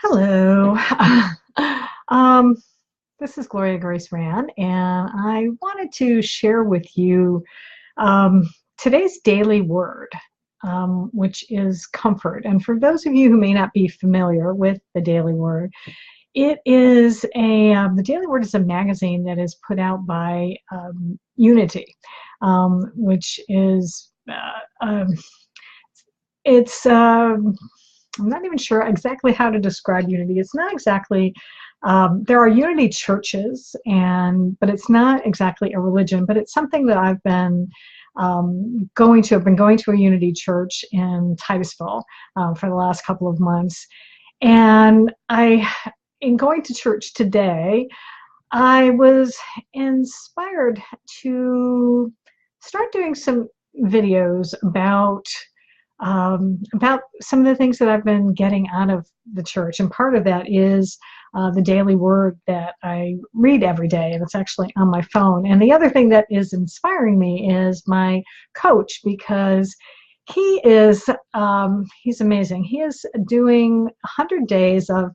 Hello. um, this is Gloria Grace Rand, and I wanted to share with you um, today's daily word, which is comfort. And for those of you who may not be familiar with the daily word, it is the Daily Word is a magazine that is put out by Unity, which is it's I'm not even sure exactly how to describe Unity. It's not exactly, there are Unity churches, but it's not exactly a religion, but it's something that I've been going to. I've been going to a Unity church in Titusville for the last couple of months. And in going to church today, I was inspired to start doing some videos about some of the things that I've been getting out of the church. And part of that is the daily word that I read every day, and it's actually on my phone. And the other thing that is inspiring me is my coach, because he's amazing. He is doing 100 days of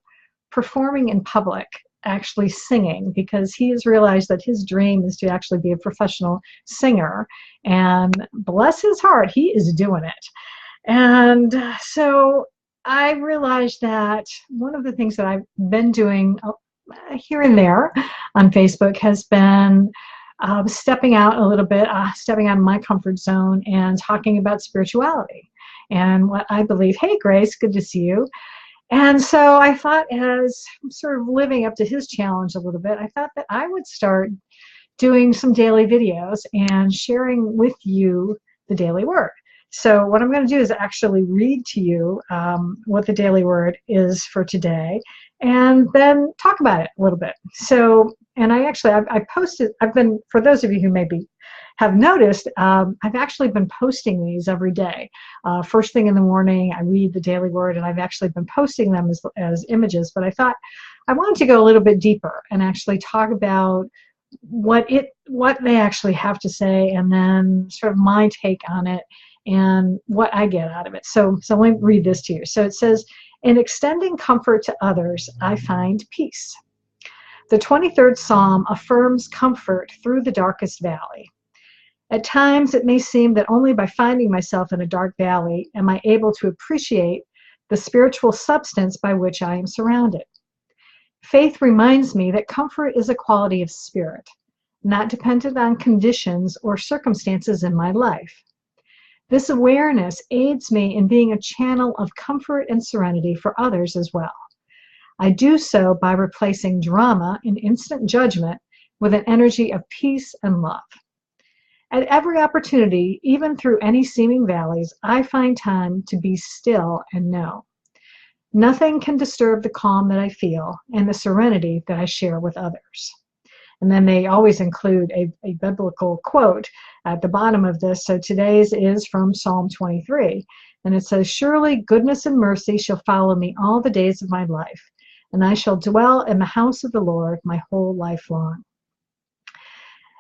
performing in public, actually singing, because he has realized that his dream is to actually be a professional singer. And bless his heart, he is doing it. And so I realized that one of the things that I've been doing here and there on Facebook has been stepping out a little bit, stepping out of my comfort zone and talking about spirituality and what I believe. Hey, Grace, good to see you. And so I thought, as I'm sort of living up to his challenge a little bit, I thought that I would start doing some daily videos and sharing with you the daily word. So what I'm going to do is actually read to you what the daily word is for today, and then talk about it a little bit. So, and I posted, for those of you who maybe have noticed, I've actually been posting these every day. First thing in the morning, I read the daily word, and I've actually been posting them as images, but I thought I wanted to go a little bit deeper and actually talk about what they actually have to say, and then sort of my take on it and what I get out of it. So let me read this to you. So it says, "In extending comfort to others, I find peace." The 23rd Psalm affirms comfort through the darkest valley. At times, it may seem that only by finding myself in a dark valley am I able to appreciate the spiritual substance by which I am surrounded. Faith reminds me that comfort is a quality of spirit, not dependent on conditions or circumstances in my life. This awareness aids me in being a channel of comfort and serenity for others as well. I do so by replacing drama and instant judgment with an energy of peace and love. At every opportunity, even through any seeming valleys, I find time to be still and know. Nothing can disturb the calm that I feel and the serenity that I share with others. And then they always include a biblical quote at the bottom of this. So today's is from Psalm 23. And it says, "Surely goodness and mercy shall follow me all the days of my life, and I shall dwell in the house of the Lord my whole life long."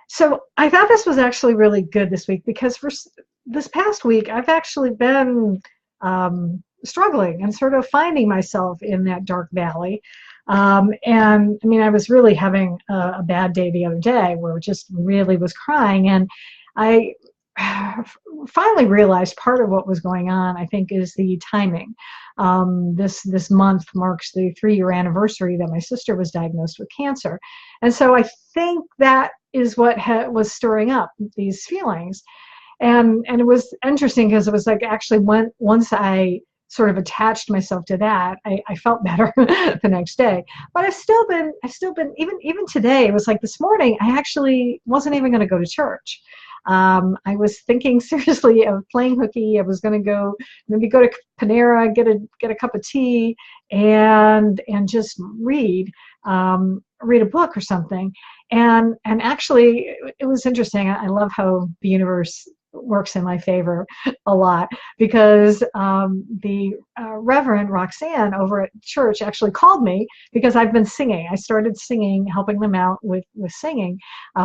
So I thought this was actually really good this week, because for this past week, I've actually been struggling and sort of finding myself in that dark valley. And I mean, I was really having a bad day the other day where I just really was crying. And I finally realized part of what was going on, I think, is the timing. This month marks the 3-year anniversary that my sister was diagnosed with cancer. And so I think that is what was stirring up these feelings. And it was interesting, because it was like, actually, once I sort of attached myself to that, I felt better the next day. But I've still been even today. It was like this morning, I actually wasn't even going to go to church. I was thinking seriously of playing hooky. I was going to maybe go to Panera, get a cup of tea, and just read a book or something. And actually, it was interesting. I love how the universe works in my favor a lot, because the Reverend Roxanne over at church actually called me because I've been singing. I started singing, helping them out with singing,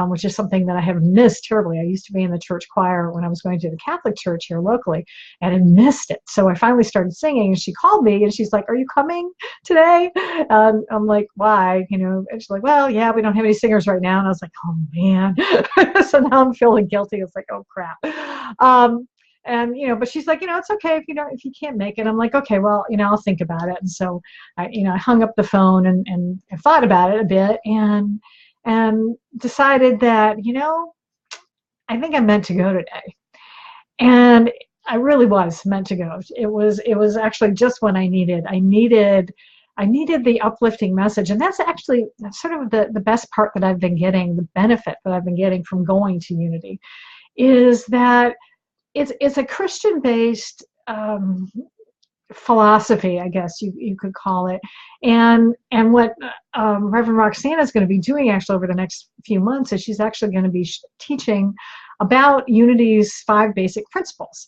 which is something that I have missed terribly. I used to be in the church choir when I was going to the Catholic church here locally, and I missed it. So I finally started singing, and she called me, and she's like, "Are you coming today?" I'm like, "Why?" You know, and she's like, "Well, yeah, we don't have any singers right now." And I was like, "Oh man." So now I'm feeling guilty. It's like, oh crap. And you know, but she's like, you know, it's okay if you can't make it. I'm like, okay, well, you know, I'll think about it. And so I hung up the phone and thought about it a bit, and decided that, you know, I think I'm meant to go today. And I really was meant to go. It was actually just what I needed. I needed the uplifting message. And that's actually sort of the best part that I've been getting, the benefit that I've been getting from going to Unity, is that it's a Christian-based philosophy, I guess you could call it. And what Reverend Roxanne is going to be doing actually over the next few months is she's actually going to be teaching about Unity's 5 basic principles,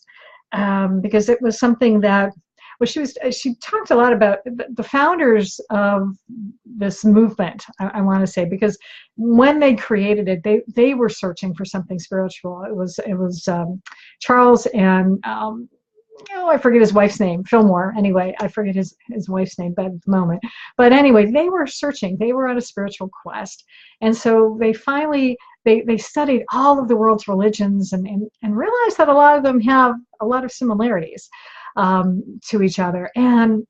because it was something that, well, she talked a lot about the founders of this movement, I want to say, because when they created it, they were searching for something spiritual. It was Charles and I forget his wife's name, Fillmore. Anyway, I forget his wife's name at the moment. But anyway, they were searching. They were on a spiritual quest, and so they finally they studied all of the world's religions and realized that a lot of them have a lot of similarities to each other, and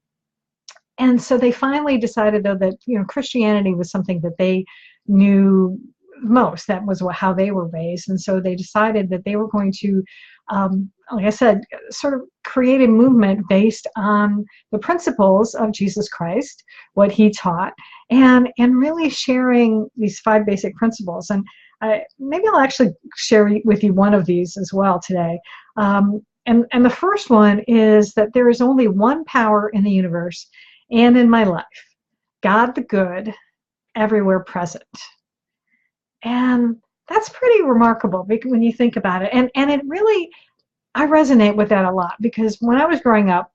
so they finally decided, though, that, you know, Christianity was something that they knew most. That was how they were raised, and so they decided that they were going to, like I said, sort of create a movement based on the principles of Jesus Christ, what he taught, and really sharing these 5 basic principles. And maybe I'll actually share with you one of these as well today. And the first one is that there is only one power in the universe and in my life, God the good, everywhere present. And that's pretty remarkable when you think about it. And it really, I resonate with that a lot, because when I was growing up,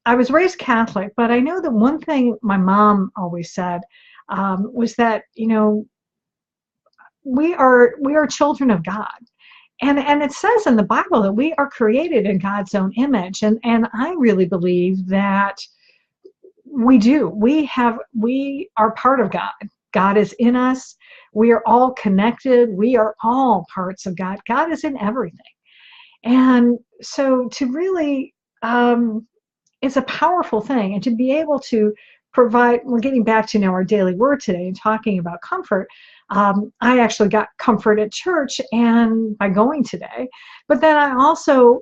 I was raised Catholic, but I know that one thing my mom always said was that, you know, we are children of God. And it says in the Bible that we are created in God's own image. And I really believe that we do. We are part of God. God is in us. We are all connected. We are all parts of God. God is in everything. And so to really, it's a powerful thing. And to be able to provide, we're getting back to now our daily word today and talking about comfort. I actually got comfort at church and by going today, but then I also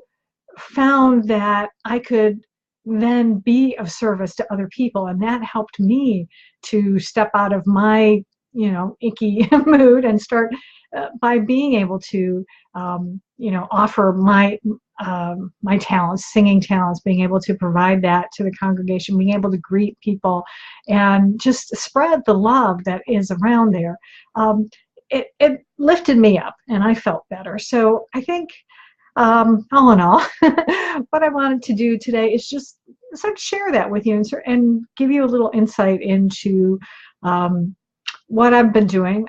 found that I could then be of service to other people, and that helped me to step out of my, you know, icky mood and start by being able to, you know, offer my talents, singing talents, being able to provide that to the congregation, being able to greet people and just spread the love that is around there. It lifted me up and I felt better. So I think, all in all, what I wanted to do today is just sort of share that with you and give you a little insight into what I've been doing,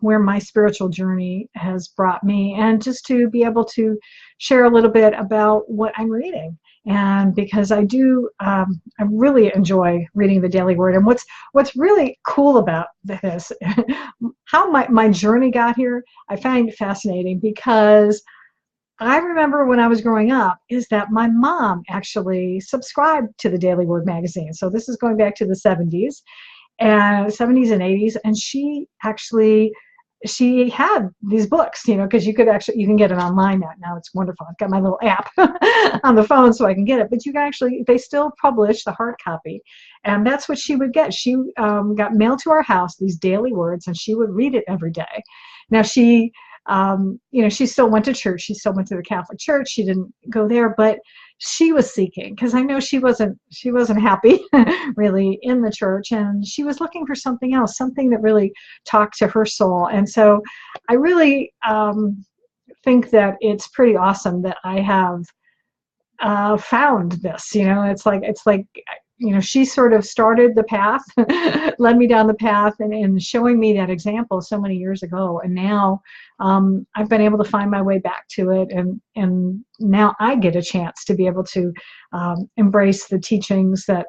where my spiritual journey has brought me, and just to be able to share a little bit about what I'm reading. And because I do, I really enjoy reading the Daily Word. And what's really cool about this, how my journey got here, I find fascinating, because I remember when I was growing up is that my mom actually subscribed to the Daily Word magazine. So this is going back to the 70s and 80s. And she had these books, you know, because you can get it online now. It's wonderful. I've got my little app on the phone so I can get it. But you can they still publish the hard copy. And that's what she would get. She got mailed to our house, these Daily Words, and she would read it every day. Now she, you know, she still went to church. She still went to the Catholic Church. She didn't go there, but she was seeking, because I know she wasn't happy really in the church, and she was looking for something else, something that really talked to her soul. And so I really think that it's pretty awesome that I have found this. It's like she sort of started the path, led me down the path, and showing me that example so many years ago. And now I've been able to find my way back to it, and now I get a chance to be able to embrace the teachings that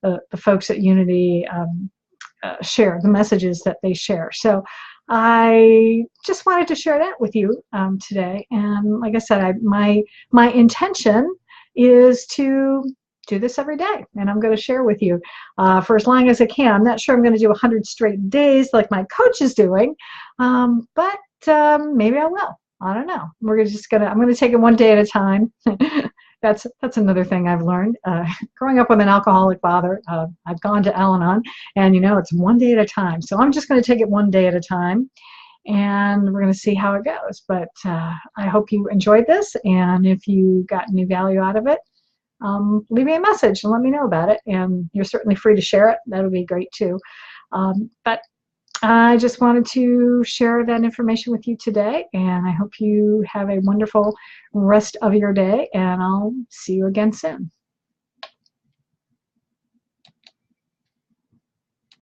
the folks at Unity share, the messages that they share. So I just wanted to share that with you today. And like I said, my intention is to do this every day, and I'm going to share with you for as long as I can. I'm not sure I'm going to do 100 straight days like my coach is doing, but maybe I will. I don't know. I'm going to take it one day at a time. That's another thing I've learned. Growing up with an alcoholic father, I've gone to Al-Anon, and it's one day at a time. So I'm just going to take it one day at a time, and we're going to see how it goes. But I hope you enjoyed this, and if you got any value out of it, leave me a message and let me know about it. And you're certainly free to share it. That would be great too. But I just wanted to share that information with you today, and I hope you have a wonderful rest of your day, and I'll see you again soon.